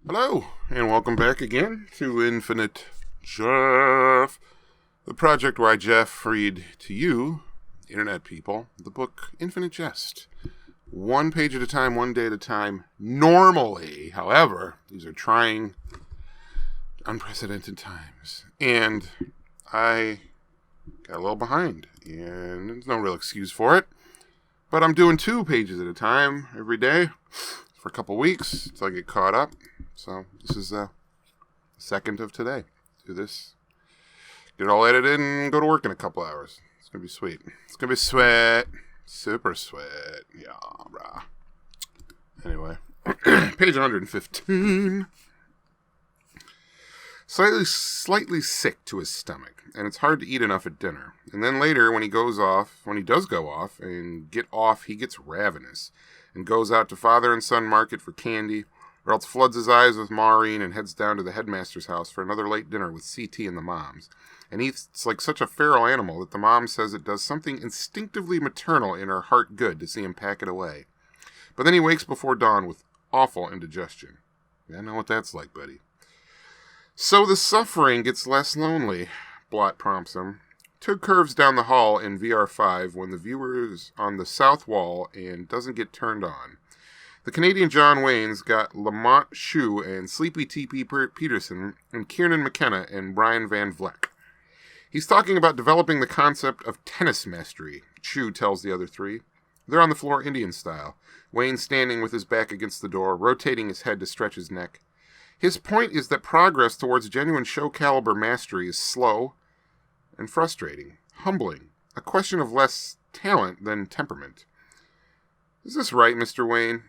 Hello, and welcome back again to Infinite Jeff, the project where I Jeff read to you, internet people, the book Infinite Jest. One page at a time, one day at a time, normally. However, these are trying, unprecedented times. And I got a little behind, and there's no real excuse for it. But I'm doing 2 pages at a time every day for a couple weeks until I get caught up. So this is the second of today. Do this, get it all edited, and go to work in a couple hours. It's going to be sweet. It's going to be sweat. Super sweat. Yeah, brah. Anyway, page 115. Slightly sick to his stomach, and it's hard to eat enough at dinner. And then later, when he does go off, he gets ravenous and goes out to father and son market for candy, or else floods his eyes with Maureen and heads down to the headmaster's house for another late dinner with CT and the moms. And eats like such a feral animal that the mom says it does something instinctively maternal in her heart good to see him pack it away. But then he wakes before dawn with awful indigestion. Yeah, I know what that's like, buddy. So the suffering gets less lonely, Blot prompts him. 2 curves down the hall in VR5 when the viewer is on the south wall and doesn't get turned on. The Canadian John Wayne's got Lamont Shue and Sleepy T.P. Peterson and Kieran McKenna and Brian Van Vleck. He's talking about developing the concept of tennis mastery, Shue tells the other 3. They're on the floor Indian style, Wayne standing with his back against the door, rotating his head to stretch his neck. His point is that progress towards genuine show-caliber mastery is slow and frustrating, humbling, a question of less talent than temperament. Is this right, Mr. Wayne?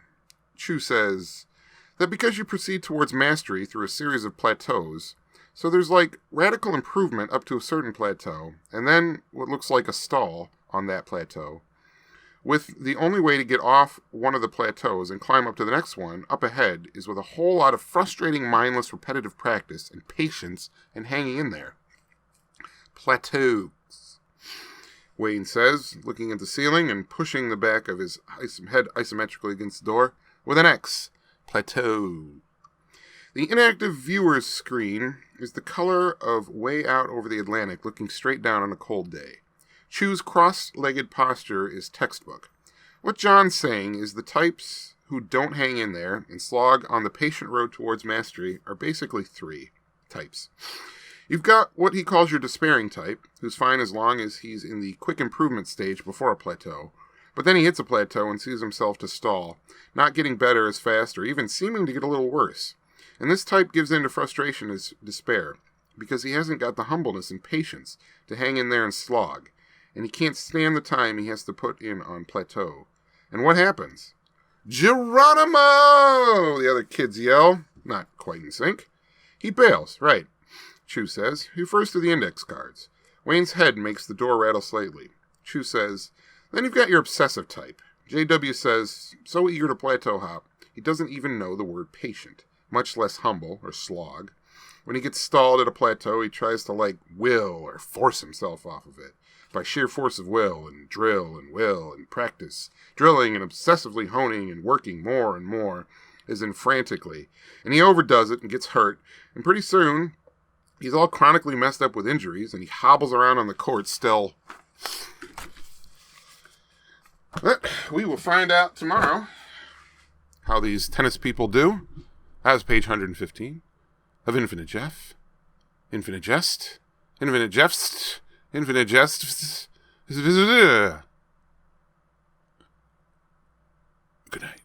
Shue says that because you proceed towards mastery through a series of plateaus, so there's like radical improvement up to a certain plateau, and then what looks like a stall on that plateau, with the only way to get off one of the plateaus and climb up to the next one, up ahead, is with a whole lot of frustrating, mindless, repetitive practice and patience and hanging in there. Plateaus, Wayne says, looking at the ceiling and pushing the back of his head isometrically against the door. With an X. Plateau. The inactive viewer's screen is the color of way out over the Atlantic looking straight down on a cold day. Shue's cross-legged posture is textbook. What John's saying is the types who don't hang in there and slog on the patient road towards mastery are basically 3 types. You've got what he calls your despairing type, who's fine as long as he's in the quick improvement stage before a plateau. But then he hits a plateau and sees himself to stall, not getting better as fast or even seeming to get a little worse. And this type gives in to frustration as despair, because he hasn't got the humbleness and patience to hang in there and slog, and he can't stand the time he has to put in on plateau. And what happens? Geronimo! The other kids yell, not quite in sync. He bails, right, Shue says. He refers to the index cards. Wayne's head makes the door rattle slightly. Shue says, then you've got your obsessive type. JW says, so eager to plateau hop, he doesn't even know the word patient, much less humble or slog. When he gets stalled at a plateau, he tries to will or force himself off of it by sheer force of will and drill and will and practice, drilling and obsessively honing and working more and more, as in frantically. And he overdoes it and gets hurt, and pretty soon he's all chronically messed up with injuries, and he hobbles around on the court still. But we will find out tomorrow how these tennis people do. That was page 115 of Infinite Jeff. Infinite Jest. Infinite Jest. Infinite Jest. Good night.